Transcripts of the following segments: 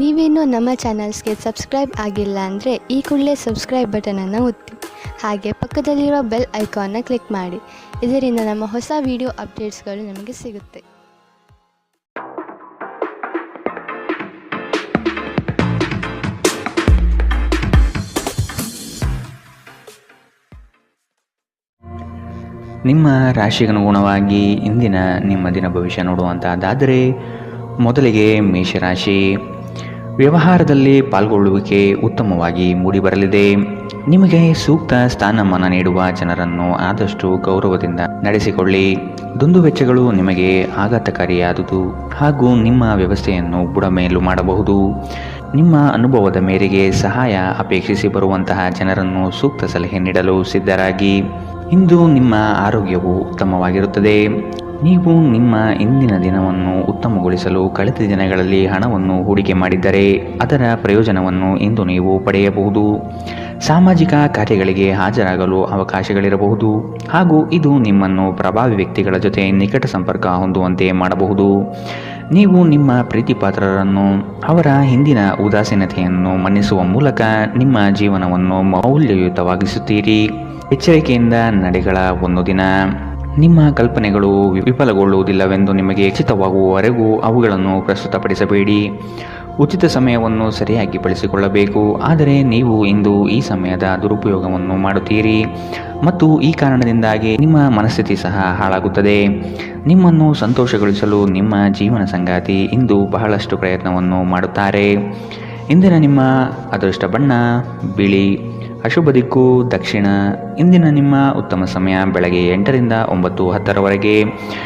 ನೀವೇನೂ ನಮ್ಮ ಚಾನಲ್ಸ್ಗೆ ಸಬ್ಸ್ಕ್ರೈಬ್ ಆಗಿಲ್ಲ ಅಂದರೆ ಈ ಕೂಡಲೇ ಸಬ್ಸ್ಕ್ರೈಬ್ ಬಟನನ್ನು ಒತ್ತಿ ಹಾಗೆ ಪಕ್ಕದಲ್ಲಿರೋ ಬೆಲ್ ಐಕಾನ್ನ ಕ್ಲಿಕ್ ಮಾಡಿ. ಇದರಿಂದ ನಮ್ಮ ಹೊಸ ವಿಡಿಯೋ ಅಪ್ಡೇಟ್ಸ್ಗಳು ನಿಮಗೆ ಸಿಗುತ್ತೆ. ನಿಮ್ಮ ರಾಶಿಗನುಗುಣವಾಗಿ ಇಂದಿನ ನಿಮ್ಮ ದಿನ ಭವಿಷ್ಯ ನೋಡುವಂತಹದ್ದಾದರೆ ಮೊದಲಿಗೆ ಮೇಷರಾಶಿ. ವ್ಯವಹಾರದಲ್ಲಿ ಪಾಲ್ಗೊಳ್ಳುವಿಕೆ ಉತ್ತಮವಾಗಿ ಮೂಡಿಬರಲಿದೆ. ನಿಮಗೆ ಸೂಕ್ತ ಸ್ಥಾನಮಾನ ನೀಡುವ ಜನರನ್ನು ಆದಷ್ಟು ಗೌರವದಿಂದ ನಡೆಸಿಕೊಳ್ಳಿ. ದುಂದುವೆಚ್ಚಗಳು ನಿಮಗೆ ಆಘಾತಕಾರಿಯಾದುದು ಹಾಗೂ ನಿಮ್ಮ ವ್ಯವಸ್ಥೆಯನ್ನು ಬುಡಮೇಲು ಮಾಡಬಹುದು. ನಿಮ್ಮ ಅನುಭವದ ಮೇರೆಗೆ ಸಹಾಯ ಅಪೇಕ್ಷಿಸಿ ಬರುವಂತಹ ಜನರನ್ನು ಸೂಕ್ತ ಸಲಹೆ ನೀಡಲು ಸಿದ್ಧರಾಗಿ. ಇಂದು ನಿಮ್ಮ ಆರೋಗ್ಯವು ಉತ್ತಮವಾಗಿರುತ್ತದೆ. ನೀವು ನಿಮ್ಮ ಇಂದಿನ ದಿನವನ್ನು ಉತ್ತಮಗೊಳಿಸಲು ಕಳೆದ ದಿನಗಳಲ್ಲಿ ಹಣವನ್ನು ಹೂಡಿಕೆ ಮಾಡಿದ್ದರೆ ಅದರ ಪ್ರಯೋಜನವನ್ನು ಇಂದು ನೀವು ಪಡೆಯಬಹುದು. ಸಾಮಾಜಿಕ ಕಾರ್ಯಗಳಿಗೆ ಹಾಜರಾಗಲು ಅವಕಾಶಗಳಿರಬಹುದು ಹಾಗೂ ಇದು ನಿಮ್ಮನ್ನು ಪ್ರಭಾವಿ ವ್ಯಕ್ತಿಗಳ ಜೊತೆ ನಿಕಟ ಸಂಪರ್ಕ ಹೊಂದುವಂತೆ ಮಾಡಬಹುದು. ನೀವು ನಿಮ್ಮ ಪ್ರೀತಿಪಾತ್ರರನ್ನು ಅವರ ಹಿಂದಿನ ಉದಾಸೀನತೆಯನ್ನು ಮನ್ನಿಸುವ ಮೂಲಕ ನಿಮ್ಮ ಜೀವನವನ್ನು ಮೌಲ್ಯಯುತವಾಗಿಸುತ್ತೀರಿ. ಎಚ್ಚರಿಕೆಯಿಂದ ನಡೆಗಳ ಒಂದು ದಿನ. ನಿಮ್ಮ ಕಲ್ಪನೆಗಳು ವಿಫಲಗೊಳ್ಳುವುದಿಲ್ಲವೆಂದು ನಿಮಗೆ ಖಚಿತವಾಗುವವರೆಗೂ ಅವುಗಳನ್ನು ಪ್ರಸ್ತುತಪಡಿಸಬೇಡಿ. ಉಚಿತ ಸಮಯವನ್ನು ಸರಿಯಾಗಿ ಬಳಸಿಕೊಳ್ಳಬೇಕು. ಆದರೆ ನೀವು ಇಂದು ಈ ಸಮಯದ ದುರುಪಯೋಗವನ್ನು ಮಾಡುತ್ತೀರಿ ಮತ್ತು ಈ ಕಾರಣದಿಂದಾಗಿ ನಿಮ್ಮ ಮನಸ್ಥಿತಿ ಸಹ ಹಾಳಾಗುತ್ತದೆ. ನಿಮ್ಮನ್ನು ಸಂತೋಷಗೊಳಿಸಲು ನಿಮ್ಮ ಜೀವನ ಸಂಗಾತಿ ಇಂದು ಬಹಳಷ್ಟು ಪ್ರಯತ್ನವನ್ನು ಮಾಡುತ್ತಾರೆ. ಇಂದಿನ ನಿಮ್ಮ ಅದೃಷ್ಟ ಬಣ್ಣ ಬಿಳಿ. ಅಶುಭ ದಿಕ್ಕು ದಕ್ಷಿಣ. ಇಂದಿನ ನಿಮ್ಮ ಉತ್ತಮ ಸಮಯ ಬೆಳಗ್ಗೆ 8ರಿಂದ 9:10ರವರೆಗೆ.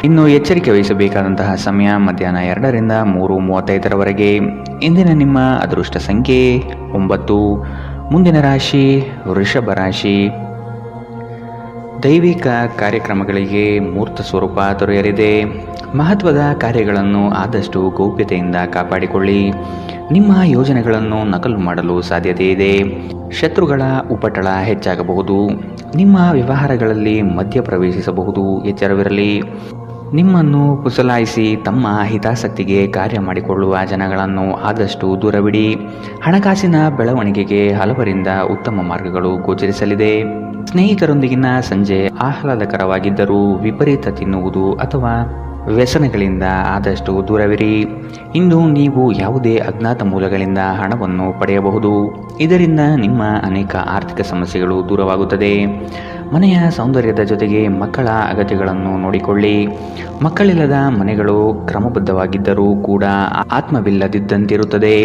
ಇನ್ನು ಎಚ್ಚರಿಕೆ ವಹಿಸಬೇಕಾದಂತಹ ಸಮಯ ಮಧ್ಯಾಹ್ನ 2ರಿಂದ 3:35ರವರೆಗೆ. ಇಂದಿನ ನಿಮ್ಮ ಅದೃಷ್ಟ ಸಂಖ್ಯೆ 9. ಮುಂದಿನ ರಾಶಿ ವೃಷಭ ರಾಶಿ. ದೈವಿಕ ಕಾರ್ಯಕ್ರಮಗಳಿಗೆ ಮೂರ್ತ ಸ್ವರೂಪ ದೊರೆಯಲಿದೆ. ಮಹತ್ವದ ಕಾರ್ಯಗಳನ್ನು ಆದಷ್ಟು ಗೌಪ್ಯತೆಯಿಂದ ಕಾಪಾಡಿಕೊಳ್ಳಿ. ನಿಮ್ಮ ಯೋಜನೆಗಳನ್ನು ನಕಲು ಮಾಡಲು ಸಾಧ್ಯತೆ ಇದೆ. ಶತ್ರುಗಳ ಉಪಟಳ ಹೆಚ್ಚಾಗಬಹುದು. ನಿಮ್ಮ ವ್ಯವಹಾರಗಳಲ್ಲಿ ಮಧ್ಯ ಪ್ರವೇಶಿಸಬಹುದು. ಎಚ್ಚರವಿರಲಿ. ನಿಮ್ಮನ್ನು ಪುಸಲಾಯಿಸಿ ತಮ್ಮ ಹಿತಾಸಕ್ತಿಗೆ ಕಾರ್ಯ ಮಾಡಿಕೊಳ್ಳುವ ಜನಗಳನ್ನು ಆದಷ್ಟು ದೂರವಿಡಿ. ಹಣಕಾಸಿನ ಬೆಳವಣಿಗೆಗೆ ಹಲವರಿಂದ ಉತ್ತಮ ಮಾರ್ಗಗಳು ಗೋಚರಿಸಲಿದೆ. ಸ್ನೇಹಿತರೊಂದಿಗಿನ ಸಂಜೆ ಆಹ್ಲಾದಕರವಾಗಿದ್ದರೂ ವಿಪರೀತ ತಿನ್ನುವುದು ಅಥವಾ ವ್ಯಸನಗಳಿಂದ ಆದಷ್ಟು ದೂರವಿರಿ. ಇಂದು ನೀವು ಯಾವುದೇ ಅಜ್ಞಾತ ಮೂಲಗಳಿಂದ ಹಣವನ್ನು ಪಡೆಯಬಹುದು. ಇದರಿಂದ ನಿಮ್ಮ ಅನೇಕ ಆರ್ಥಿಕ ಸಮಸ್ಯೆಗಳು ದೂರವಾಗುತ್ತದೆ. ಮನೆಯ ಸೌಂದರ್ಯದ ಜೊತೆಗೆ ಮಕ್ಕಳ ಅಗತ್ಯಗಳನ್ನು ನೋಡಿಕೊಳ್ಳಿ. ಮಕ್ಕಳಿಲ್ಲದ ಮನೆಗಳು ಕ್ರಮಬದ್ಧವಾಗಿದ್ದರೂ ಕೂಡ ಆತ್ಮವಿಲ್ಲದಿದ್ದಂತಿರುತ್ತದೆ.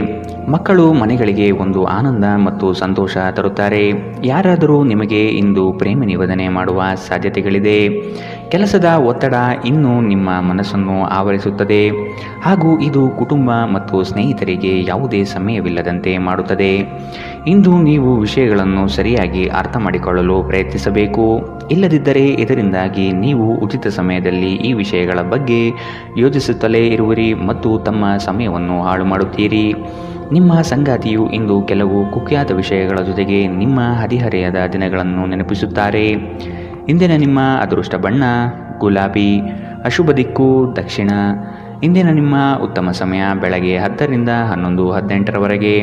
ಮಕ್ಕಳು ಮನೆಗಳಿಗೆ ಒಂದು ಆನಂದ ಮತ್ತು ಸಂತೋಷ ತರುತ್ತಾರೆ. ಯಾರಾದರೂ ನಿಮಗೆ ಇಂದು ಪ್ರೇಮ ನಿವೇದನೆ ಮಾಡುವ ಸಾಧ್ಯತೆಗಳಿದೆ. ಕೆಲಸದ ಒತ್ತಡ ಇನ್ನೂ ನಿಮ್ಮ ಮನಸ್ಸನ್ನು ಆವರಿಸುತ್ತದೆ ಹಾಗೂ ಇದು ಕುಟುಂಬ ಮತ್ತು ಸ್ನೇಹಿತರಿಗೆ ಯಾವುದೇ ಸಮಯವಿಲ್ಲದಂತೆ ಮಾಡುತ್ತದೆ. ಇಂದು ನೀವು ವಿಷಯಗಳನ್ನು ಸರಿಯಾಗಿ ಅರ್ಥ ಮಾಡಿಕೊಳ್ಳಲು ಪ್ರಯತ್ನಿಸಬೇಕು. ಇಲ್ಲದಿದ್ದರೆ ಇದರಿಂದಾಗಿ ನೀವು ಉಚಿತ ಸಮಯದಲ್ಲಿ ಈ ವಿಷಯಗಳ ಬಗ್ಗೆ ಯೋಚಿಸುತ್ತಲೇ ಇರುವಿರಿ ಮತ್ತು ತಮ್ಮ ಸಮಯವನ್ನು ಹಾಳು ಮಾಡುತ್ತೀರಿ. ನಿಮ್ಮ ಸಂಗಾತಿಯು ಇಂದು ಕೆಲವು ಕುಖ್ಯಾತ ವಿಷಯಗಳ ಜೊತೆಗೆ ನಿಮ್ಮ ಹದಿಹರೆಯದ ದಿನಗಳನ್ನು ನೆನಪಿಸುತ್ತಾರೆ. ಇಂದಿನ ನಿಮ್ಮ ಅದೃಷ್ಟ ಬಣ್ಣ ಗುಲಾಬಿ. ಅಶುಭ ದಿಕ್ಕು ದಕ್ಷಿಣ. ಇಂದಿನ ನಿಮ್ಮ ಉತ್ತಮ ಸಮಯ ಬೆಳಗ್ಗೆ 10ರಿಂದ 11:18ರವರೆಗೆ.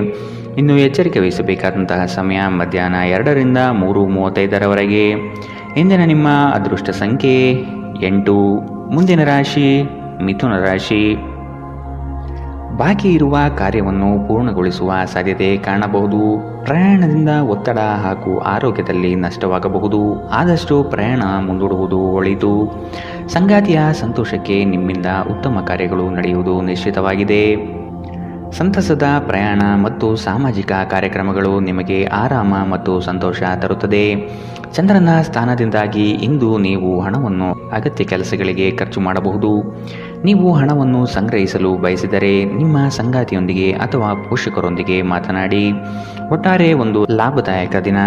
ಇನ್ನು ಎಚ್ಚರಿಕೆ ವಹಿಸಬೇಕಾದಂತಹ ಸಮಯ ಮಧ್ಯಾಹ್ನ 2ರಿಂದ 3:35ರವರೆಗೆ. ಇಂದಿನ ನಿಮ್ಮ ಅದೃಷ್ಟ ಸಂಖ್ಯೆ 8. ಮುಂದಿನ ರಾಶಿ ಮಿಥುನ ರಾಶಿ. ಬಾಕಿ ಇರುವ ಕಾರ್ಯವನ್ನು ಪೂರ್ಣಗೊಳಿಸುವ ಸಾಧ್ಯತೆ ಕಾಣಬಹುದು. ಪ್ರಯಾಣದಿಂದ ಒತ್ತಡ ಹಾಗೂ ಆರೋಗ್ಯದಲ್ಲಿ ನಷ್ಟವಾಗಬಹುದು. ಆದಷ್ಟು ಪ್ರಯಾಣ ಮುಂದೂಡುವುದು ಒಳಿತು. ಸಂಗಾತಿಯ ಸಂತೋಷಕ್ಕೆ ನಿಮ್ಮಿಂದ ಉತ್ತಮ ಕಾರ್ಯಗಳು ನಡೆಯುವುದು ನಿಶ್ಚಿತವಾಗಿದೆ. ಸಂತಸದ ಪ್ರಯಾಣ ಮತ್ತು ಸಾಮಾಜಿಕ ಕಾರ್ಯಕ್ರಮಗಳು ನಿಮಗೆ ಆರಾಮ ಮತ್ತು ಸಂತೋಷ ತರುತ್ತದೆ. ಚಂದ್ರನ ಸ್ಥಾನದಿಂದಾಗಿ ಇಂದು ನೀವು ಹಣವನ್ನು ಅಗತ್ಯ ಕೆಲಸಗಳಿಗೆ ಖರ್ಚು ಮಾಡಬಹುದು. ನೀವು ಹಣವನ್ನು ಸಂಗ್ರಹಿಸಲು ಬಯಸಿದರೆ ನಿಮ್ಮ ಸಂಗಾತಿಯೊಂದಿಗೆ ಅಥವಾ ಪೋಷಕರೊಂದಿಗೆ ಮಾತನಾಡಿ. ಒಟ್ಟಾರೆ ಒಂದು ಲಾಭದಾಯಕ ದಿನ.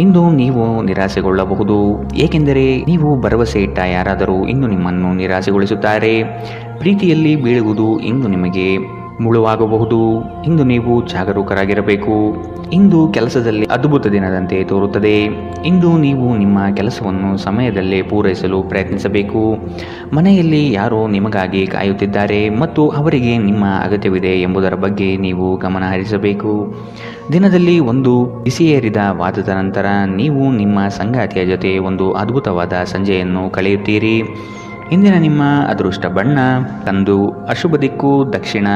ಇಂದು ನೀವು ನಿರಾಸೆಗೊಳ್ಳಬಹುದು, ಏಕೆಂದರೆ ನೀವು ಭರವಸೆ ಇಟ್ಟ ಯಾರಾದರೂ ಇಂದು ನಿಮ್ಮನ್ನು ನಿರಾಸೆಗೊಳಿಸುತ್ತಾರೆ. ಪ್ರೀತಿಯಲ್ಲಿ ಬೀಳುವುದು ಇಂದು ನಿಮಗೆ ಮುಳುವಾಗಬಹುದು. ಇಂದು ನೀವು ಜಾಗರೂಕರಾಗಿರಬೇಕು. ಇಂದು ಕೆಲಸದಲ್ಲಿ ಅದ್ಭುತ ದಿನದಂತೆ ತೋರುತ್ತದೆ. ಇಂದು ನೀವು ನಿಮ್ಮ ಕೆಲಸವನ್ನು ಸಮಯದಲ್ಲೇ ಪೂರೈಸಲು ಪ್ರಯತ್ನಿಸಬೇಕು. ಮನೆಯಲ್ಲಿ ಯಾರೋ ನಿಮಗಾಗಿ ಕಾಯುತ್ತಿದ್ದಾರೆ ಮತ್ತು ಅವರಿಗೆ ನಿಮ್ಮ ಅಗತ್ಯವಿದೆ ಎಂಬುದರ ಬಗ್ಗೆ ನೀವು ಗಮನ ಹರಿಸಬೇಕು. ದಿನದಲ್ಲಿ ಒಂದು ಬಿಸಿಯೇರಿದ ವಾದದ ನಂತರ ನೀವು ನಿಮ್ಮ ಸಂಗಾತಿಯ ಜೊತೆ ಒಂದು ಅದ್ಭುತವಾದ ಸಂಜೆಯನ್ನು ಕಳೆಯುತ್ತೀರಿ. ಇಂದಿನ ನಿಮ್ಮ ಅದೃಷ್ಟ ಬಣ್ಣ ಕಂದು, ಅಶುಭ ದಿಕ್ಕು ದಕ್ಷಿಣ.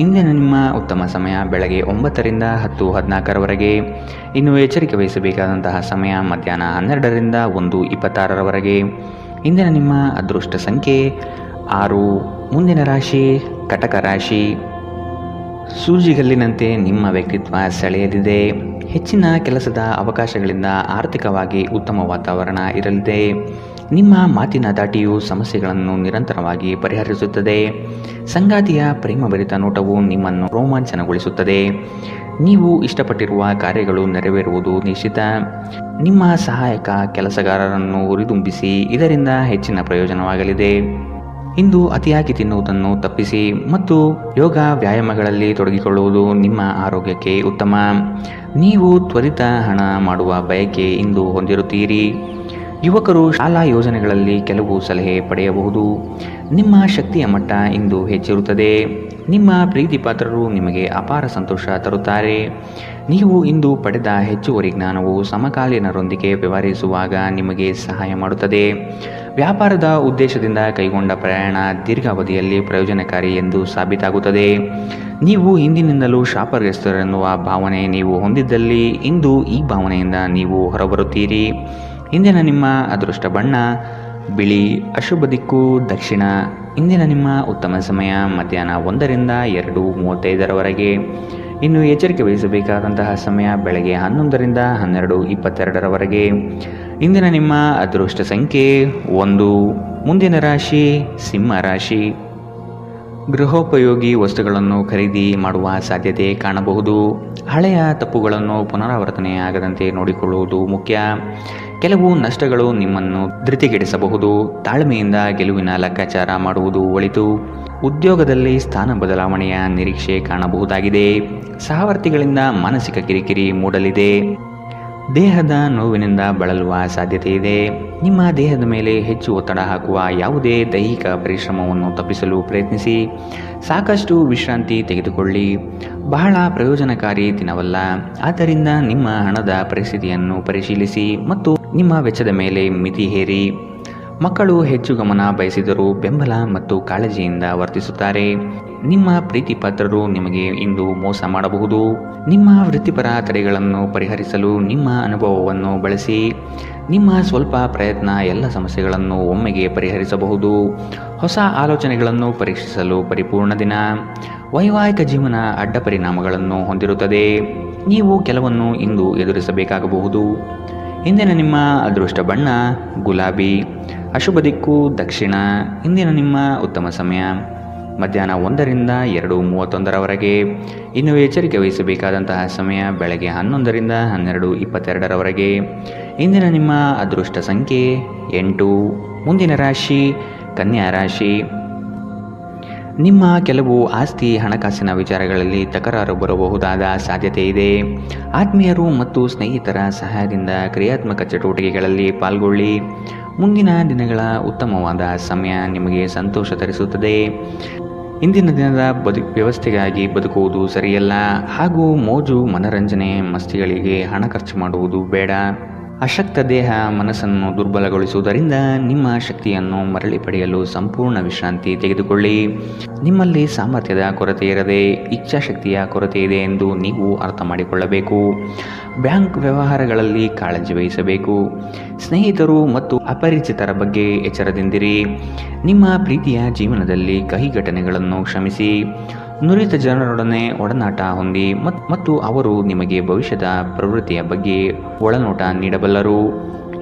ಇಂದಿನ ನಿಮ್ಮ ಉತ್ತಮ ಸಮಯ ಬೆಳಗ್ಗೆ 9ರಿಂದ 10:14ರವರೆಗೆ. ಇನ್ನು ಎಚ್ಚರಿಕೆ ವಹಿಸಬೇಕಾದಂತಹ ಸಮಯ ಮಧ್ಯಾಹ್ನ 12ರಿಂದ 1:26ರವರೆಗೆ. ಇಂದಿನ ನಿಮ್ಮ ಅದೃಷ್ಟ ಸಂಖ್ಯೆ 6. ಮುಂದಿನ ರಾಶಿ ಕಟಕ ರಾಶಿ. ಸೂಜಿಗಲ್ಲಿನಂತೆ ನಿಮ್ಮ ವ್ಯಕ್ತಿತ್ವ ಸೆಳೆಯಲಿದೆ. ಹೆಚ್ಚಿನ ಕೆಲಸದ ಅವಕಾಶಗಳಿಂದ ಆರ್ಥಿಕವಾಗಿ ಉತ್ತಮ ವಾತಾವರಣ ಇರಲಿದೆ. ನಿಮ್ಮ ಮಾತಿನ ದಾಟಿಯು ಸಮಸ್ಯೆಗಳನ್ನು ನಿರಂತರವಾಗಿ ಪರಿಹರಿಸುತ್ತದೆ. ಸಂಗಾತಿಯ ಪ್ರೇಮಭರಿತ ನೋಟವು ನಿಮ್ಮನ್ನು ರೋಮಾಂಚನಗೊಳಿಸುತ್ತದೆ. ನೀವು ಇಷ್ಟಪಟ್ಟಿರುವ ಕಾರ್ಯಗಳು ನೆರವೇರುವುದು ನಿಶ್ಚಿತ. ನಿಮ್ಮ ಸಹಾಯಕ ಕೆಲಸಗಾರರನ್ನು ಹುರಿದುಂಬಿಸಿ, ಇದರಿಂದ ಹೆಚ್ಚಿನ ಪ್ರಯೋಜನವಾಗಲಿದೆ. ಇಂದು ಅತಿಯಾಗಿ ತಿನ್ನುವುದನ್ನು ತಪ್ಪಿಸಿ ಮತ್ತು ಯೋಗ ವ್ಯಾಯಾಮಗಳಲ್ಲಿ ತೊಡಗಿಕೊಳ್ಳುವುದು ನಿಮ್ಮ ಆರೋಗ್ಯಕ್ಕೆ ಉತ್ತಮ. ನೀವು ತ್ವರಿತ ಹಣ ಮಾಡುವ ಬಯಕೆ ಇಂದು ಹೊಂದಿರುತ್ತೀರಿ. ಯುವಕರು ಶಾಲಾ ಯೋಜನೆಗಳಲ್ಲಿ ಕೆಲವು ಸಲಹೆ ಪಡೆಯಬಹುದು. ನಿಮ್ಮ ಶಕ್ತಿಯ ಮಟ್ಟ ಇಂದು ಹೆಚ್ಚಿರುತ್ತದೆ. ನಿಮ್ಮ ಪ್ರೀತಿ ಪಾತ್ರರು ನಿಮಗೆ ಅಪಾರ ಸಂತೋಷ ತರುತ್ತಾರೆ. ನೀವು ಇಂದು ಪಡೆದ ಹೆಚ್ಚುವರಿ ಜ್ಞಾನವು ಸಮಕಾಲೀನರೊಂದಿಗೆ ವ್ಯವಹರಿಸುವಾಗ ನಿಮಗೆ ಸಹಾಯ ಮಾಡುತ್ತದೆ. ವ್ಯಾಪಾರದ ಉದ್ದೇಶದಿಂದ ಕೈಗೊಂಡ ಪ್ರಯಾಣ ದೀರ್ಘಾವಧಿಯಲ್ಲಿ ಪ್ರಯೋಜನಕಾರಿ ಎಂದು ಸಾಬೀತಾಗುತ್ತದೆ. ನೀವು ಹಿಂದಿನಿಂದಲೂ ಶಾಪಗ್ರಸ್ತರೆನ್ನುವ ಭಾವನೆ ನೀವು ಹೊಂದಿದ್ದಲ್ಲಿ ಇಂದು ಈ ಭಾವನೆಯಿಂದ ನೀವು ಹೊರಬರುತ್ತೀರಿ. ಇಂದಿನ ನಿಮ್ಮ ಅದೃಷ್ಟ ಬಣ್ಣ ಬಿಳಿ, ಅಶುಭ ದಿಕ್ಕು ದಕ್ಷಿಣ. ಇಂದಿನ ನಿಮ್ಮ ಉತ್ತಮ ಸಮಯ ಮಧ್ಯಾಹ್ನ 1ರಿಂದ 2:35ರವರೆಗೆ. ಇನ್ನು ಎಚ್ಚರಿಕೆ ವಹಿಸಬೇಕಾದಂತಹ ಸಮಯ ಬೆಳಗ್ಗೆ 11ರಿಂದ 12:22ರವರೆಗೆ. ಇಂದಿನ ನಿಮ್ಮ ಅದೃಷ್ಟ ಸಂಖ್ಯೆ 1. ಮುಂದಿನ ರಾಶಿ ಸಿಂಹ ರಾಶಿ. ಗೃಹೋಪಯೋಗಿ ವಸ್ತುಗಳನ್ನು ಖರೀದಿ ಮಾಡುವ ಸಾಧ್ಯತೆ ಕಾಣಬಹುದು. ಹಳೆಯ ತಪ್ಪುಗಳನ್ನು ಪುನರಾವರ್ತನೆಯಾಗದಂತೆ ನೋಡಿಕೊಳ್ಳುವುದು ಮುಖ್ಯ. ಕೆಲವು ನಷ್ಟಗಳು ನಿಮ್ಮನ್ನು ಧೃತಿಗೆಡಿಸಬಹುದು. ತಾಳ್ಮೆಯಿಂದ ಗೆಲುವಿನ ಲೆಕ್ಕಾಚಾರ ಮಾಡುವುದು ಒಳಿತು. ಉದ್ಯೋಗದಲ್ಲಿ ಸ್ಥಾನ ಬದಲಾವಣೆಯ ನಿರೀಕ್ಷೆ ಕಾಣಬಹುದಾಗಿದೆ. ಸಹವರ್ತಿಗಳಿಂದ ಮಾನಸಿಕ ಕಿರಿಕಿರಿ ಮೂಡಲಿದೆ. ದೇಹದ ನೋವಿನಿಂದ ಬಳಲುವ ಸಾಧ್ಯತೆ ಇದೆ. ನಿಮ್ಮ ದೇಹದ ಮೇಲೆ ಹೆಚ್ಚು ಒತ್ತಡ ಹಾಕುವ ಯಾವುದೇ ದೈಹಿಕ ಪರಿಶ್ರಮವನ್ನು ತಪ್ಪಿಸಲು ಪ್ರಯತ್ನಿಸಿ. ಸಾಕಷ್ಟು ವಿಶ್ರಾಂತಿ ತೆಗೆದುಕೊಳ್ಳಿ. ಬಹಳ ಪ್ರಯೋಜನಕಾರಿ ದಿನವಲ್ಲ. ಆದ್ದರಿಂದ ನಿಮ್ಮ ಹಣದ ಪರಿಸ್ಥಿತಿಯನ್ನು ಪರಿಶೀಲಿಸಿ ಮತ್ತು ನಿಮ್ಮ ವೆಚ್ಚದ ಮೇಲೆ ಮಿತಿ ಹೇರಿ. ಮಕ್ಕಳು ಹೆಚ್ಚು ಗಮನ ಬಯಸಿದರೂ ಬೆಂಬಲ ಮತ್ತು ಕಾಳಜಿಯಿಂದ ವರ್ತಿಸುತ್ತಾರೆ. ನಿಮ್ಮ ಪ್ರೀತಿ ಪಾತ್ರರು ನಿಮಗೆ ಇಂದು ಮೋಸ ಮಾಡಬಹುದು. ನಿಮ್ಮ ವೃತ್ತಿಪರ ತಡೆಗಳನ್ನು ಪರಿಹರಿಸಲು ನಿಮ್ಮ ಅನುಭವವನ್ನು ಬಳಸಿ. ನಿಮ್ಮ ಸ್ವಲ್ಪ ಪ್ರಯತ್ನ ಎಲ್ಲ ಸಮಸ್ಯೆಗಳನ್ನು ಒಮ್ಮೆಗೆ ಪರಿಹರಿಸಬಹುದು. ಹೊಸ ಆಲೋಚನೆಗಳನ್ನು ಪರೀಕ್ಷಿಸಲು ಪರಿಪೂರ್ಣ ದಿನ. ವೈವಾಹಿಕ ಜೀವನ ಅಡ್ಡ ಪರಿಣಾಮಗಳನ್ನು ಹೊಂದಿರುತ್ತದೆ. ನೀವು ಕೆಲವನ್ನು ಇಂದು ಎದುರಿಸಬೇಕಾಗಬಹುದು. ಇಂದಿನ ನಿಮ್ಮ ಅದೃಷ್ಟ ಬಣ್ಣ ಗುಲಾಬಿ, ಅಶುಭ ದಿಕ್ಕು ದಕ್ಷಿಣ. ಇಂದಿನ ನಿಮ್ಮ ಉತ್ತಮ ಸಮಯ ಮಧ್ಯಾಹ್ನ 1ರಿಂದ 2:31ರವರೆಗೆ. ಇನ್ನು ಎಚ್ಚರಿಕೆ ವಹಿಸಬೇಕಾದಂತಹ ಸಮಯ ಬೆಳಗ್ಗೆ 11ರಿಂದ 12:22ರವರೆಗೆ. ಇಂದಿನ ನಿಮ್ಮ ಅದೃಷ್ಟ ಸಂಖ್ಯೆ 8. ಮುಂದಿನ ರಾಶಿ ಕನ್ಯಾ ರಾಶಿ. ನಿಮ್ಮ ಕೆಲವು ಆಸ್ತಿ ಹಣಕಾಸಿನ ವಿಚಾರಗಳಲ್ಲಿ ತಕರಾರು ಬರಬಹುದಾದ ಸಾಧ್ಯತೆ ಇದೆ. ಆತ್ಮೀಯರು ಮತ್ತು ಸ್ನೇಹಿತರ ಸಹಾಯದಿಂದ ಕ್ರಿಯಾತ್ಮಕ ಚಟುವಟಿಕೆಗಳಲ್ಲಿ ಪಾಲ್ಗೊಳ್ಳಿ. ಮುಂದಿನ ದಿನಗಳ ಉತ್ತಮವಾದ ಸಮಯ ನಿಮಗೆ ಸಂತೋಷ ತರಿಸುತ್ತದೆ. ಇಂದಿನ ದಿನದ ವ್ಯವಸ್ಥೆಗಾಗಿ ಬದುಕುವುದು ಸರಿಯಲ್ಲ ಹಾಗೂ ಮೋಜು ಮನರಂಜನೆ ಮಸ್ತಿಗಳಿಗೆ ಹಣ ಖರ್ಚು ಮಾಡುವುದು ಬೇಡ. ಅಶಕ್ತ ದೇಹ ಮನಸ್ಸನ್ನು ದುರ್ಬಲಗೊಳಿಸುವುದರಿಂದ ನಿಮ್ಮ ಶಕ್ತಿಯನ್ನು ಮರಳಿ ಪಡೆಯಲು ಸಂಪೂರ್ಣ ವಿಶ್ರಾಂತಿ ತೆಗೆದುಕೊಳ್ಳಿ. ನಿಮ್ಮಲ್ಲಿ ಸಾಮರ್ಥ್ಯದ ಕೊರತೆ ಇರದೆ ಇಚ್ಛಾಶಕ್ತಿಯ ಕೊರತೆ ಇದೆ ಎಂದು ನೀವು ಅರ್ಥ ಮಾಡಿಕೊಳ್ಳಬೇಕು. ಬ್ಯಾಂಕ್ ವ್ಯವಹಾರಗಳಲ್ಲಿ ಕಾಳಜಿ ವಹಿಸಬೇಕು. ಸ್ನೇಹಿತರು ಮತ್ತು ಅಪರಿಚಿತರ ಬಗ್ಗೆ ಎಚ್ಚರದಿಂದಿರಿ. ನಿಮ್ಮ ಪ್ರೀತಿಯ ಜೀವನದಲ್ಲಿ ಕಹಿ ಘಟನೆಗಳನ್ನು ಕ್ಷಮಿಸಿ. ನುರಿತ ಜನರೊಡನೆ ಒಡನಾಟ ಹೊಂದಿ ಮತ್ತು ಅವರು ನಿಮಗೆ ಭವಿಷ್ಯದ ಪ್ರವೃತ್ತಿಯ ಬಗ್ಗೆ ಒಳನೋಟ ನೀಡಬಲ್ಲರು.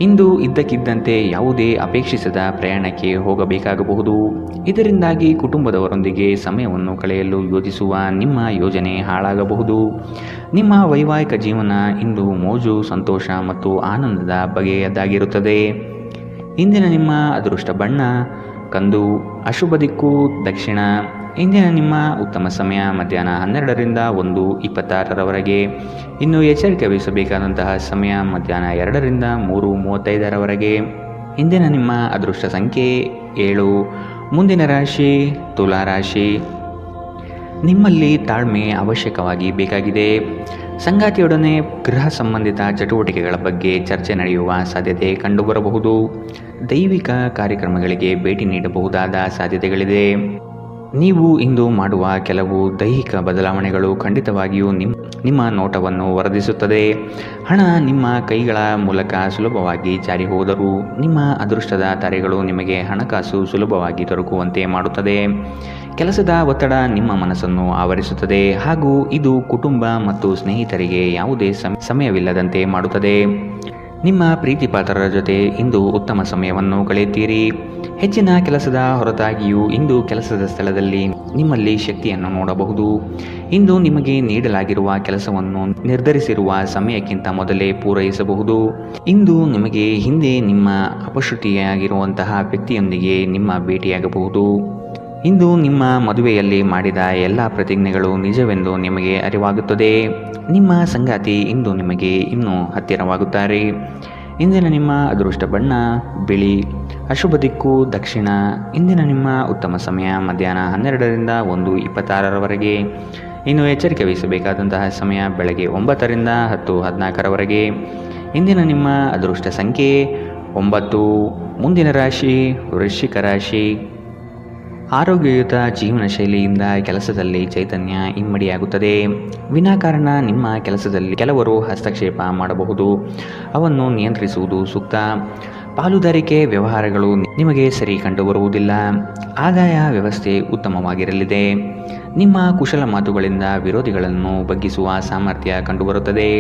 ಇಂದು ಇದ್ದಕ್ಕಿದ್ದಂತೆ ಯಾವುದೇ ಅಪೇಕ್ಷಿಸದ ಪ್ರಯಾಣಕ್ಕೆ ಹೋಗಬೇಕಾಗಬಹುದು. ಇದರಿಂದಾಗಿ ಕುಟುಂಬದವರೊಂದಿಗೆ ಸಮಯವನ್ನು ಕಳೆಯಲು ಯೋಜಿಸುವ ನಿಮ್ಮ ಯೋಜನೆ ಹಾಳಾಗಬಹುದು. ನಿಮ್ಮ ವೈವಾಹಿಕ ಜೀವನ ಇಂದು ಮೋಜು, ಸಂತೋಷ ಮತ್ತು ಆನಂದದ ಬಗೆಯದಾಗಿರುತ್ತದೆ. ಇಂದಿನ ನಿಮ್ಮ ಅದೃಷ್ಟ ಬಣ್ಣ ಕಂದು, ಅಶುಭ ದಿಕ್ಕು ದಕ್ಷಿಣ. ಇಂದಿನ ನಿಮ್ಮ ಉತ್ತಮ ಸಮಯ ಮಧ್ಯಾಹ್ನ 12ರಿಂದ 1:26ರವರೆಗೆ. ಇನ್ನು ಎಚ್ಚರಿಕೆ ವಹಿಸಬೇಕಾದಂತಹ ಸಮಯ ಮಧ್ಯಾಹ್ನ 2ರಿಂದ 3:35ರವರೆಗೆ. ಇಂದಿನ ನಿಮ್ಮ ಅದೃಷ್ಟ ಸಂಖ್ಯೆ 7. ಮುಂದಿನ ರಾಶಿ ತುಲಾ ರಾಶಿ. ನಿಮ್ಮಲ್ಲಿ ತಾಳ್ಮೆ ಅವಶ್ಯಕವಾಗಿ ಬೇಕಾಗಿದೆ. ಸಂಗಾತಿಯೊಡನೆ ಗೃಹ ಸಂಬಂಧಿತ ಚಟುವಟಿಕೆಗಳ ಬಗ್ಗೆ ಚರ್ಚೆ ನಡೆಯುವ ಸಾಧ್ಯತೆ ಕಂಡುಬರಬಹುದು. ದೈವಿಕ ಕಾರ್ಯಕ್ರಮಗಳಿಗೆ ಭೇಟಿ ನೀಡಬಹುದಾದ ಸಾಧ್ಯತೆಗಳಿದೆ. ನೀವು ಇಂದು ಮಾಡುವ ಕೆಲವು ದೈಹಿಕ ಬದಲಾವಣೆಗಳು ಖಂಡಿತವಾಗಿಯೂ ನಿಮ್ಮ ನೋಟವನ್ನು ವರ್ಧಿಸುತ್ತದೆ. ಹಣ ನಿಮ್ಮ ಕೈಗಳ ಮೂಲಕ ಸುಲಭವಾಗಿ ಜಾರಿ ಹೋದರೂ ನಿಮ್ಮ ಅದೃಷ್ಟದ ತಾರೆಗಳು ನಿಮಗೆ ಹಣಕಾಸು ಸುಲಭವಾಗಿ ದೊರಕುವಂತೆ ಮಾಡುತ್ತದೆ. ಕೆಲಸದ ಒತ್ತಡ ನಿಮ್ಮ ಮನಸ್ಸನ್ನು ಆವರಿಸುತ್ತದೆ ಹಾಗೂ ಇದು ಕುಟುಂಬ ಮತ್ತು ಸ್ನೇಹಿತರಿಗೆ ಯಾವುದೇ ಸಮಯವಿಲ್ಲದಂತೆ ಮಾಡುತ್ತದೆ. ನಿಮ್ಮ ಪ್ರೀತಿಪಾತ್ರರ ಜೊತೆ ಇಂದು ಉತ್ತಮ ಸಮಯವನ್ನು ಕಳೆಯುತ್ತೀರಿ. ಹೆಚ್ಚಿನ ಕೆಲಸದ ಹೊರತಾಗಿಯೂ ಇಂದು ಕೆಲಸದ ಸ್ಥಳದಲ್ಲಿ ನಿಮ್ಮಲ್ಲಿ ಶಕ್ತಿಯನ್ನು ನೋಡಬಹುದು. ಇಂದು ನಿಮಗೆ ನೀಡಲಾಗಿರುವ ಕೆಲಸವನ್ನು ನಿರ್ಧರಿಸಿರುವ ಸಮಯಕ್ಕಿಂತ ಮೊದಲೇ ಪೂರೈಸಬಹುದು. ಇಂದು ನಿಮಗೆ ಹಿಂದೆ ನಿಮ್ಮ ಅಪಶ್ರುತಿಯಾಗಿರುವಂತಹ ವ್ಯಕ್ತಿಯೊಂದಿಗೆ ನಿಮ್ಮ ಭೇಟಿಯಾಗಬಹುದು. ಇಂದು ನಿಮ್ಮ ಮದುವೆಯಲ್ಲಿ ಮಾಡಿದ ಎಲ್ಲ ಪ್ರತಿಜ್ಞೆಗಳು ನಿಜವೆಂದು ನಿಮಗೆ ಅರಿವಾಗುತ್ತದೆ. ನಿಮ್ಮ ಸಂಗಾತಿ ಇಂದು ನಿಮಗೆ ಇನ್ನೂ ಹತ್ತಿರವಾಗುತ್ತಾರೆ. ಇಂದಿನ ನಿಮ್ಮ ಅದೃಷ್ಟ ಬಣ್ಣ ಬಿಳಿ. ಅಶುಭ ದಿಕ್ಕು ದಕ್ಷಿಣ. ಇಂದಿನ ನಿಮ್ಮ ಉತ್ತಮ ಸಮಯ ಮಧ್ಯಾಹ್ನ 12ರಿಂದ 1:26ರವರೆಗೆ. ಇನ್ನು ಎಚ್ಚರಿಕೆ ವಹಿಸಬೇಕಾದಂತಹ ಸಮಯ ಬೆಳಗ್ಗೆ 9ರಿಂದ 10:14ರವರೆಗೆ. ಇಂದಿನ ನಿಮ್ಮ ಅದೃಷ್ಟ ಸಂಖ್ಯೆ 9. ಮುಂದಿನ ರಾಶಿ ವೃಶ್ಚಿಕ ರಾಶಿ. ಆರೋಗ್ಯಯುತ ಜೀವನ ಶೈಲಿಯಿಂದ ಕೆಲಸದಲ್ಲಿ ಚೈತನ್ಯ ಇಮ್ಮಡಿಯಾಗುತ್ತದೆ. ವಿನಾಕಾರಣ ನಿಮ್ಮ ಕೆಲಸದಲ್ಲಿ ಕೆಲವರು ಹಸ್ತಕ್ಷೇಪ ಮಾಡಬಹುದು. ಅವನ್ನು ನಿಯಂತ್ರಿಸುವುದು ಸೂಕ್ತ. ಪಾಲುದಾರಿಕೆ ವ್ಯವಹಾರಗಳು ನಿಮಗೆ ಸರಿ ಕಂಡುಬರುವುದಿಲ್ಲ. ಆದಾಯ ವ್ಯವಸ್ಥೆ ಉತ್ತಮವಾಗಿರಲಿದೆ. ನಿಮ್ಮ ಕುಶಲ ಮಾತುಗಳಿಂದ ವಿರೋಧಿಗಳನ್ನು ಬಗ್ಗಿಸುವ ಸಾಮರ್ಥ್ಯ ಕಂಡುಬರುತ್ತದೆ.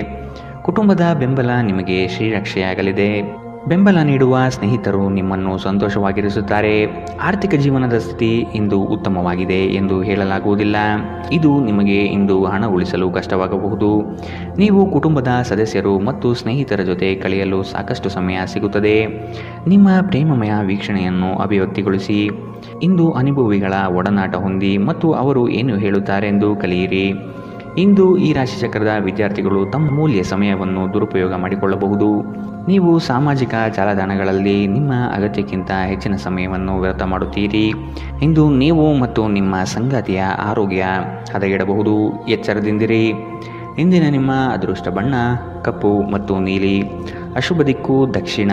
ಕುಟುಂಬದ ಬೆಂಬಲ ನಿಮಗೆ ಶ್ರೀರಕ್ಷೆಯಾಗಲಿದೆ. ಬೆಂಬಲ ನೀಡುವ ಸ್ನೇಹಿತರು ನಿಮ್ಮನ್ನು ಸಂತೋಷವಾಗಿರಿಸುತ್ತಾರೆ. ಆರ್ಥಿಕ ಜೀವನದ ಸ್ಥಿತಿ ಇಂದು ಉತ್ತಮವಾಗಿದೆ ಎಂದು ಹೇಳಲಾಗುವುದಿಲ್ಲ. ಇದು ನಿಮಗೆ ಇಂದು ಹಣ ಉಳಿಸಲು ಕಷ್ಟವಾಗಬಹುದು. ನೀವು ಕುಟುಂಬದ ಸದಸ್ಯರು ಮತ್ತು ಸ್ನೇಹಿತರ ಜೊತೆ ಕಳೆಯಲು ಸಾಕಷ್ಟು ಸಮಯ ಸಿಗುತ್ತದೆ. ನಿಮ್ಮ ಪ್ರೇಮಮಯ ವೀಕ್ಷಣೆಯನ್ನು ಅಭಿವ್ಯಕ್ತಿಗೊಳಿಸಿ. ಇಂದು ಅನುಭವಿಗಳ ಒಡನಾಟ ಹೊಂದಿ ಮತ್ತು ಅವರು ಏನು ಹೇಳುತ್ತಾರೆಂದು ಕಲಿಯಿರಿ. ಇಂದು ಈ ರಾಶಿಚಕ್ರದ ವಿದ್ಯಾರ್ಥಿಗಳು ತಮ್ಮ ಮೂಲ್ಯ ಸಮಯವನ್ನು ದುರುಪಯೋಗ ಮಾಡಿಕೊಳ್ಳಬಹುದು. ನೀವು ಸಾಮಾಜಿಕ ಜಾಲತಾಣಗಳಲ್ಲಿ ನಿಮ್ಮ ಅಗತ್ಯಕ್ಕಿಂತ ಹೆಚ್ಚಿನ ಸಮಯವನ್ನು ವ್ಯರ್ಥ ಮಾಡುತ್ತೀರಿ. ಇಂದು ನೀವು ಮತ್ತು ನಿಮ್ಮ ಸಂಗಾತಿಯ ಆರೋಗ್ಯ ಹದಗೆಡಬಹುದು. ಎಚ್ಚರದಿಂದಿರಿ. ಇಂದಿನ ನಿಮ್ಮ ಅದೃಷ್ಟ ಬಣ್ಣ ಕಪ್ಪು ಮತ್ತು ನೀಲಿ. ಅಶುಭ ದಿಕ್ಕು ದಕ್ಷಿಣ.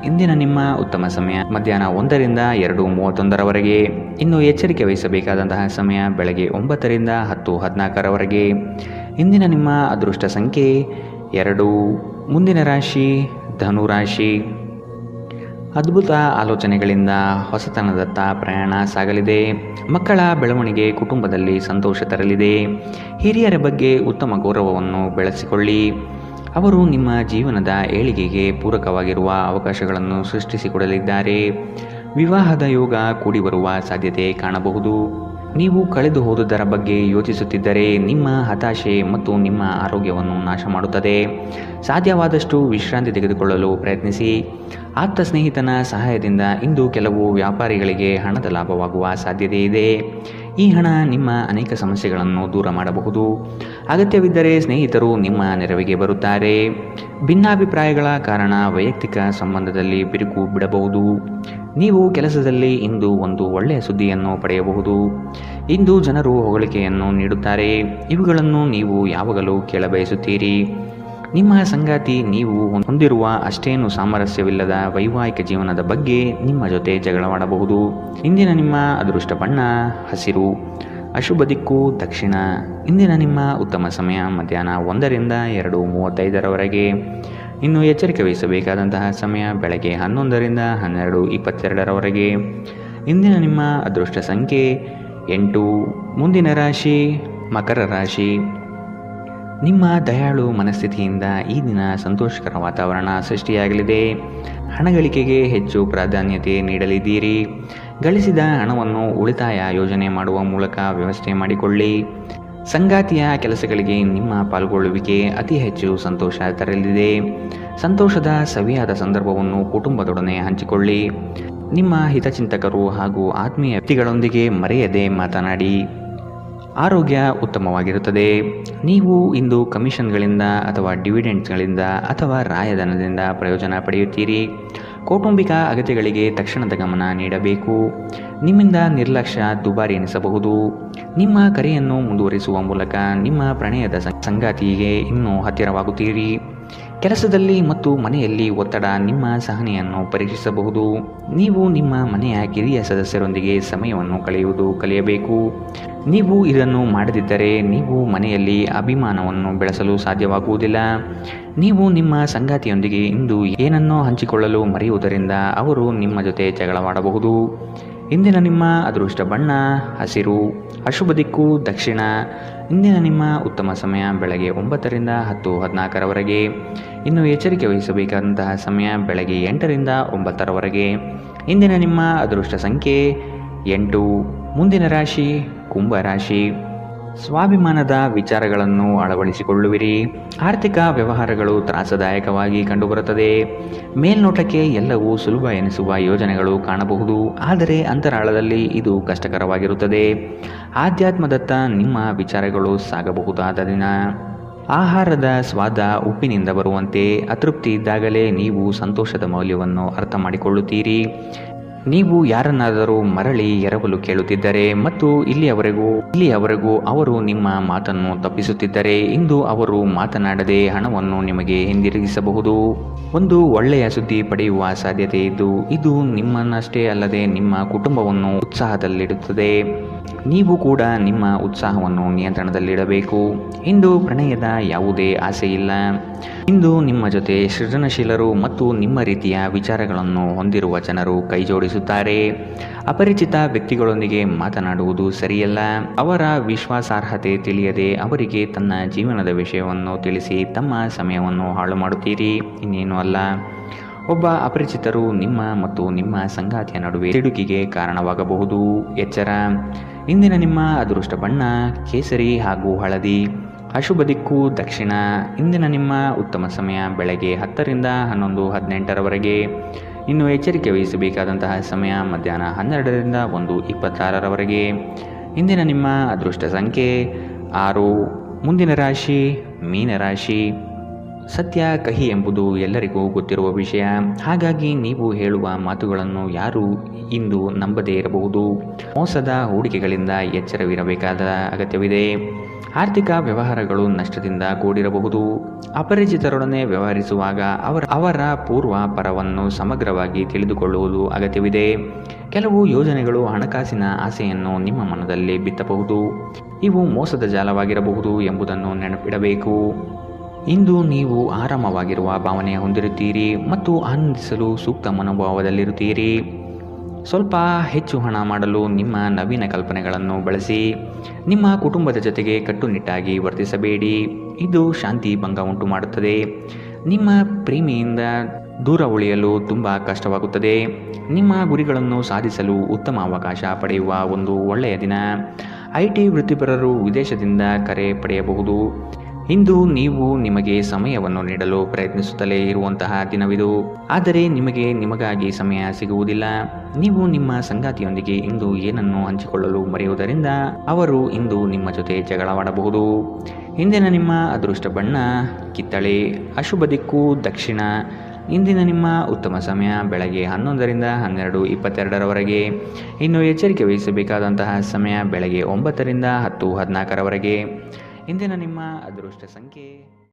ಇಂದಿನ ನಿಮ್ಮ ಉತ್ತಮ ಸಮಯ ಮಧ್ಯಾಹ್ನ 1ರಿಂದ 2:31ರವರೆಗೆ. ಇನ್ನು ಎಚ್ಚರಿಕೆ ವಹಿಸಬೇಕಾದಂತಹ ಸಮಯ ಬೆಳಗ್ಗೆ 9ರಿಂದ 10:14ರವರೆಗೆ. ಇಂದಿನ ನಿಮ್ಮ ಅದೃಷ್ಟ ಸಂಖ್ಯೆ 2. ಮುಂದಿನ ರಾಶಿ ಧನುರಾಶಿ. ಅದ್ಭುತ ಆಲೋಚನೆಗಳಿಂದ ಹೊಸತನದತ್ತ ಪ್ರಯಾಣ ಸಾಗಲಿದೆ. ಮಕ್ಕಳ ಬೆಳವಣಿಗೆ ಕುಟುಂಬದಲ್ಲಿ ಸಂತೋಷ ತರಲಿದೆ. ಹಿರಿಯರ ಬಗ್ಗೆ ಉತ್ತಮ ಗೌರವವನ್ನು ಬೆಳೆಸಿಕೊಳ್ಳಿ. ಅವರು ನಿಮ್ಮ ಜೀವನದ ಏಳಿಗೆಗೆ ಪೂರಕವಾಗಿರುವ ಅವಕಾಶಗಳನ್ನು ಸೃಷ್ಟಿಸಿಕೊಡಲಿದ್ದಾರೆ. ವಿವಾಹದ ಯೋಗ ಕೂಡಿ ಬರುವ ಸಾಧ್ಯತೆ ಕಾಣಬಹುದು. ನೀವು ಕಳೆದು ಹೋದುದರ ಬಗ್ಗೆ ಯೋಚಿಸುತ್ತಿದ್ದರೆ ನಿಮ್ಮ ಹತಾಶೆ ಮತ್ತು ನಿಮ್ಮ ಆರೋಗ್ಯವನ್ನು ನಾಶ ಮಾಡುತ್ತದೆ. ಸಾಧ್ಯವಾದಷ್ಟು ವಿಶ್ರಾಂತಿ ತೆಗೆದುಕೊಳ್ಳಲು ಪ್ರಯತ್ನಿಸಿ. ಆಪ್ತ ಸ್ನೇಹಿತನ ಸಹಾಯದಿಂದ ಇಂದು ಕೆಲವು ವ್ಯಾಪಾರಿಗಳಿಗೆ ಹಣದ ಲಾಭವಾಗುವ ಸಾಧ್ಯತೆ ಇದೆ. ಈ ಹಣ ನಿಮ್ಮ ಅನೇಕ ಸಮಸ್ಯೆಗಳನ್ನು ದೂರ ಮಾಡಬಹುದು. ಅಗತ್ಯವಿದ್ದರೆ ಸ್ನೇಹಿತರು ನಿಮ್ಮ ನೆರವಿಗೆ ಬರುತ್ತಾರೆ. ಭಿನ್ನಾಭಿಪ್ರಾಯಗಳ ಕಾರಣ ವೈಯಕ್ತಿಕ ಸಂಬಂಧದಲ್ಲಿ ಬಿರುಕು ಬಿಡಬಹುದು. ನೀವು ಕೆಲಸದಲ್ಲಿ ಇಂದು ಒಂದು ಒಳ್ಳೆಯ ಸುದ್ದಿಯನ್ನು ಪಡೆಯಬಹುದು. ಇಂದು ಜನರು ಹೊಗಳಿಕೆಯನ್ನು ನೀಡುತ್ತಾರೆ. ಇವುಗಳನ್ನು ನೀವು ಯಾವಾಗಲೂ ಕೇಳಬಯಸುತ್ತೀರಿ. ನಿಮ್ಮ ಸಂಗಾತಿ ನೀವು ಹೊಂದಿರುವ ಅಷ್ಟೇನು ಸಾಮರಸ್ಯವಿಲ್ಲದ ವೈವಾಹಿಕ ಜೀವನದ ಬಗ್ಗೆ ನಿಮ್ಮ ಜೊತೆ ಜಗಳವಾಡಬಹುದು. ಇಂದಿನ ನಿಮ್ಮ ಅದೃಷ್ಟ ಬಣ್ಣ ಹಸಿರು. ಅಶುಭ ದಿಕ್ಕು ದಕ್ಷಿಣ. ಇಂದಿನ ನಿಮ್ಮ ಉತ್ತಮ ಸಮಯ ಮಧ್ಯಾಹ್ನ 1ರಿಂದ 2:35ರವರೆಗೆ. ಇನ್ನು ಎಚ್ಚರಿಕೆ ವಹಿಸಬೇಕಾದಂತಹ ಸಮಯ ಬೆಳಗ್ಗೆ 11ರಿಂದ 12:22ರವರೆಗೆ. ಇಂದಿನ ನಿಮ್ಮ ಅದೃಷ್ಟ ಸಂಖ್ಯೆ 8. ಮುಂದಿನ ರಾಶಿ ಮಕರ ರಾಶಿ. ನಿಮ್ಮ ದಯಾಳು ಮನಸ್ಥಿತಿಯಿಂದ ಈ ದಿನ ಸಂತೋಷಕರ ವಾತಾವರಣ ಸೃಷ್ಟಿಯಾಗಲಿದೆ. ಹಣಗಳಿಕೆಗೆ ಹೆಚ್ಚು ಪ್ರಾಧಾನ್ಯತೆ ನೀಡಲಿದ್ದೀರಿ. ಗಳಿಸಿದ ಹಣವನ್ನು ಉಳಿತಾಯ ಯೋಜನೆ ಮಾಡುವ ಮೂಲಕ ವ್ಯವಸ್ಥೆ ಮಾಡಿಕೊಳ್ಳಿ. ಸಂಗಾತಿಯ ಕೆಲಸಗಳಿಗೆ ನಿಮ್ಮ ಪಾಲ್ಗೊಳ್ಳುವಿಕೆ ಅತಿ ಹೆಚ್ಚು ಸಂತೋಷ ತರಲಿದೆ. ಸಂತೋಷದ ಸವಿಯಾದ ಸಂದರ್ಭವನ್ನು ಕುಟುಂಬದೊಡನೆ ಹಂಚಿಕೊಳ್ಳಿ. ನಿಮ್ಮ ಹಿತಚಿಂತಕರು ಹಾಗೂ ಆತ್ಮೀಯ ವ್ಯಕ್ತಿಗಳೊಂದಿಗೆ ಮರೆಯದೆ ಮಾತನಾಡಿ. ಆರೋಗ್ಯ ಉತ್ತಮವಾಗಿರುತ್ತದೆ. ನೀವು ಇಂದು ಕಮಿಷನ್ಗಳಿಂದ ಅಥವಾ ಡಿವಿಡೆಂಡ್ಸ್ಗಳಿಂದ ಅಥವಾ ರಾಯಧನದಿಂದ ಪ್ರಯೋಜನ ಪಡೆಯುತ್ತೀರಿ. ಕೌಟುಂಬಿಕ ಅಗತ್ಯಗಳಿಗೆ ತಕ್ಷಣದ ಗಮನ ನೀಡಬೇಕು. ನಿಮ್ಮಿಂದ ನಿರ್ಲಕ್ಷ್ಯ ದುಬಾರಿ ಎನಿಸಬಹುದು. ನಿಮ್ಮ ಕರೆಯನ್ನು ಮುಂದುವರಿಸುವ ಮೂಲಕ ನಿಮ್ಮ ಪ್ರಣಯದ ಸಂಗಾತಿಗೆ ಇನ್ನೂ ಹತ್ತಿರವಾಗುತ್ತೀರಿ. ಕೆಲಸದಲ್ಲಿ ಮತ್ತು ಮನೆಯಲ್ಲಿ ಒತ್ತಡ ನಿಮ್ಮ ಸಹನೆಯನ್ನು ಪರೀಕ್ಷಿಸಬಹುದು. ನೀವು ನಿಮ್ಮ ಮನೆಯ ಕಿರಿಯ ಸದಸ್ಯರೊಂದಿಗೆ ಸಮಯವನ್ನು ಕಳೆಯಬೇಕು. ನೀವು ಇದನ್ನು ಮಾಡದಿದ್ದರೆ ನೀವು ಮನೆಯಲ್ಲಿ ಅಭಿಮಾನವನ್ನು ಬೆಳೆಸಲು ಸಾಧ್ಯವಾಗುವುದಿಲ್ಲ. ನೀವು ನಿಮ್ಮ ಸಂಗಾತಿಯೊಂದಿಗೆ ಇಂದು ಏನನ್ನೋ ಹಂಚಿಕೊಳ್ಳಲು ಮರೆಯುವುದರಿಂದ ಅವರು ನಿಮ್ಮ ಜೊತೆ ಜಗಳವಾಡಬಹುದು. ಇಂದಿನ ನಿಮ್ಮ ಅದೃಷ್ಟ ಬಣ್ಣ ಹಸಿರು, ಅಶುಭ ದಿಕ್ಕು ದಕ್ಷಿಣ. ಇಂದಿನ ನಿಮ್ಮ ಉತ್ತಮ ಸಮಯ ಬೆಳಗ್ಗೆ 9 ರಿಂದ 10:14 ಇನ್ನು ಎಚ್ಚರಿಕೆ ವಹಿಸಬೇಕಾದಂತಹ ಸಮಯ ಬೆಳಗ್ಗೆ 8 ರಿಂದ 9 ಇಂದಿನ ನಿಮ್ಮ ಅದೃಷ್ಟ ಸಂಖ್ಯೆ 8. ಮುಂದಿನ ರಾಶಿ ಕುಂಭರಾಶಿ. ಸ್ವಾಭಿಮಾನದ ವಿಚಾರಗಳನ್ನು ಅಳವಡಿಸಿಕೊಳ್ಳುವಿರಿ. ಆರ್ಥಿಕ ವ್ಯವಹಾರಗಳು ತ್ರಾಸದಾಯಕವಾಗಿ ಕಂಡುಬರುತ್ತದೆ. ಮೇಲ್ನೋಟಕ್ಕೆ ಎಲ್ಲವೂ ಸುಲಭ ಎನಿಸುವ ಯೋಜನೆಗಳು ಕಾಣಬಹುದು, ಆದರೆ ಅಂತರಾಳದಲ್ಲಿ ಇದು ಕಷ್ಟಕರವಾಗಿರುತ್ತದೆ. ಆಧ್ಯಾತ್ಮದತ್ತ ನಿಮ್ಮ ವಿಚಾರಗಳು ಸಾಗಬಹುದಾದ ದಿನ. ಆಹಾರದ ಸ್ವಾದ ಉಪ್ಪಿನಿಂದ ಬರುವಂತೆ ಅತೃಪ್ತಿ ಇದ್ದಾಗಲೇ ನೀವು ಸಂತೋಷದ ಮೌಲ್ಯವನ್ನು ಅರ್ಥ ಮಾಡಿಕೊಳ್ಳುತ್ತೀರಿ. ನೀವು ಯಾರನ್ನಾದರೂ ಮರಳಿ ಎರವಲು ಕೇಳುತ್ತಿದ್ದರೆ ಮತ್ತು ಇಲ್ಲಿಯವರೆಗೂ ಅವರು ನಿಮ್ಮ ಮಾತನ್ನು ತಪ್ಪಿಸುತ್ತಿದ್ದರೆ ಇಂದು ಅವರು ಮಾತನಾಡದೆ ಹಣವನ್ನು ನಿಮಗೆ ಹಿಂದಿರುಗಿಸಬಹುದು. ಒಂದು ಒಳ್ಳೆಯ ಸುದ್ದಿ ಪಡೆಯುವ ಸಾಧ್ಯತೆ ಇದ್ದು ಇದು ನಿಮ್ಮನ್ನಷ್ಟೇ ಅಲ್ಲದೆ ನಿಮ್ಮ ಕುಟುಂಬವನ್ನು ಉತ್ಸಾಹದಲ್ಲಿಡುತ್ತದೆ. ನೀವು ಕೂಡ ನಿಮ್ಮ ಉತ್ಸಾಹವನ್ನು ನಿಯಂತ್ರಣದಲ್ಲಿಡಬೇಕು. ಇಂದು ಪ್ರಣಯದ ಯಾವುದೇ ಆಸೆ ಇಲ್ಲ. ಇಂದು ನಿಮ್ಮ ಜೊತೆ ಸೃಜನಶೀಲರು ಮತ್ತು ನಿಮ್ಮ ರೀತಿಯ ವಿಚಾರಗಳನ್ನು ಹೊಂದಿರುವ ಜನರು ಕೈಜೋಡಿಸುತ್ತಾರೆ. ಅಪರಿಚಿತ ವ್ಯಕ್ತಿಗಳೊಂದಿಗೆ ಮಾತನಾಡುವುದು ಸರಿಯಲ್ಲ. ಅವರ ವಿಶ್ವಾಸಾರ್ಹತೆ ತಿಳಿಯದೆ ಅವರಿಗೆ ತನ್ನ ಜೀವನದ ವಿಷಯವನ್ನು ತಿಳಿಸಿ ತಮ್ಮ ಸಮಯವನ್ನು ಹಾಳು ಮಾಡುತ್ತೀರಿ, ಇನ್ನೇನು ಅಲ್ಲ. ಒಬ್ಬ ಅಪರಿಚಿತರು ನಿಮ್ಮ ಮತ್ತು ನಿಮ್ಮ ಸಂಗಾತಿಯ ನಡುವೆ ತಿಡುಕಿಗೆ ಕಾರಣವಾಗಬಹುದು. ಎಚ್ಚರ. ಇಂದಿನ ನಿಮ್ಮ ಅದೃಷ್ಟ ಬಣ್ಣ ಕೇಸರಿ ಹಾಗೂ ಹಳದಿ, ಅಶುಭ ದಿಕ್ಕು ದಕ್ಷಿಣ. ಇಂದಿನ ನಿಮ್ಮ ಉತ್ತಮ ಸಮಯ ಬೆಳಗ್ಗೆ 10 ರಿಂದ 11:18 ಇನ್ನು ಎಚ್ಚರಿಕೆ ವಹಿಸಬೇಕಾದಂತಹ ಸಮಯ ಮಧ್ಯಾಹ್ನ 12 ರಿಂದ 1:26 ಇಂದಿನ ನಿಮ್ಮ ಅದೃಷ್ಟ ಸಂಖ್ಯೆ 6. ಮುಂದಿನ ರಾಶಿ ಮೀನರಾಶಿ. ಸತ್ಯ ಕಹಿ ಎಂಬುದು ಎಲ್ಲರಿಗೂ ಗೊತ್ತಿರುವ ವಿಷಯ. ಹಾಗಾಗಿ ನೀವು ಹೇಳುವ ಮಾತುಗಳನ್ನು ಯಾರು ಇಂದು ನಂಬದೇ ಇರಬಹುದು. ಮೋಸದ ಹೂಡಿಕೆಗಳಿಂದ ಎಚ್ಚರವಿರಬೇಕಾದ ಅಗತ್ಯವಿದೆ. ಆರ್ಥಿಕ ವ್ಯವಹಾರಗಳು ನಷ್ಟದಿಂದ ಕೂಡಿರಬಹುದು. ಅಪರಿಚಿತರೊಡನೆ ವ್ಯವಹರಿಸುವಾಗ ಅವರ ಪೂರ್ವ ಪರವನ್ನು ಸಮಗ್ರವಾಗಿ ತಿಳಿದುಕೊಳ್ಳುವುದು ಅಗತ್ಯವಿದೆ. ಕೆಲವು ಯೋಜನೆಗಳು ಹಣಕಾಸಿನ ಆಸೆಯನ್ನು ನಿಮ್ಮ ಮನದಲ್ಲಿ ಬಿತ್ತಬಹುದು. ಇವು ಮೋಸದ ಜಾಲವಾಗಿರಬಹುದು ಎಂಬುದನ್ನು ನೆನಪಿಡಬೇಕು. ಇಂದು ನೀವು ಆರಾಮವಾಗಿರುವ ಭಾವನೆ ಹೊಂದಿರುತ್ತೀರಿ ಮತ್ತು ಆನಂದಿಸಲು ಸೂಕ್ತ ಮನೋಭಾವದಲ್ಲಿರುತ್ತೀರಿ. ಸ್ವಲ್ಪ ಹೆಚ್ಚು ಹಣ ಮಾಡಲು ನಿಮ್ಮ ನವೀನ ಕಲ್ಪನೆಗಳನ್ನು ಬಳಸಿ. ನಿಮ್ಮ ಕುಟುಂಬದ ಜೊತೆಗೆ ಕಟ್ಟುನಿಟ್ಟಾಗಿ ವರ್ತಿಸಬೇಡಿ. ಇದು ಶಾಂತಿ ಭಂಗ ಉಂಟು ಮಾಡುತ್ತದೆ. ನಿಮ್ಮ ಪ್ರೇಮಿಯಿಂದ ದೂರ ಉಳಿಯಲು ತುಂಬ ಕಷ್ಟವಾಗುತ್ತದೆ. ನಿಮ್ಮ ಗುರಿಗಳನ್ನು ಸಾಧಿಸಲು ಉತ್ತಮ ಅವಕಾಶ ಪಡೆಯುವ ಒಂದು ಒಳ್ಳೆಯ ದಿನ. IT ವೃತ್ತಿಪರರು ವಿದೇಶದಿಂದ ಕರೆ ಪಡೆಯಬಹುದು. ಇಂದು ನೀವು ನಿಮಗೆ ಸಮಯವನ್ನು ನೀಡಲು ಪ್ರಯತ್ನಿಸುತ್ತಲೇ ಇರುವಂತಹ ದಿನವಿದು, ಆದರೆ ನಿಮಗಾಗಿ ಸಮಯ ಸಿಗುವುದಿಲ್ಲ. ನೀವು ನಿಮ್ಮ ಸಂಗಾತಿಯೊಂದಿಗೆ ಇಂದು ಏನನ್ನು ಹಂಚಿಕೊಳ್ಳಲು ಮರೆಯುವುದರಿಂದ ಅವರು ಇಂದು ನಿಮ್ಮ ಜೊತೆ ಜಗಳವಾಡಬಹುದು. ಇಂದಿನ ನಿಮ್ಮ ಅದೃಷ್ಟ ಬಣ್ಣ ಕಿತ್ತಳೆ, ಅಶುಭ ದಿಕ್ಕು ದಕ್ಷಿಣ. ಇಂದಿನ ನಿಮ್ಮ ಉತ್ತಮ ಸಮಯ ಬೆಳಗ್ಗೆ 11 ರಿಂದ 12:22 ಇನ್ನು ಎಚ್ಚರಿಕೆ ವಹಿಸಬೇಕಾದಂತಹ ಸಮಯ ಬೆಳಗ್ಗೆ 9 ರಿಂದ 10:14 ಇಂದಿನ ನಿಮ್ಮ ಅದೃಷ್ಟ ಸಂಖ್ಯೆ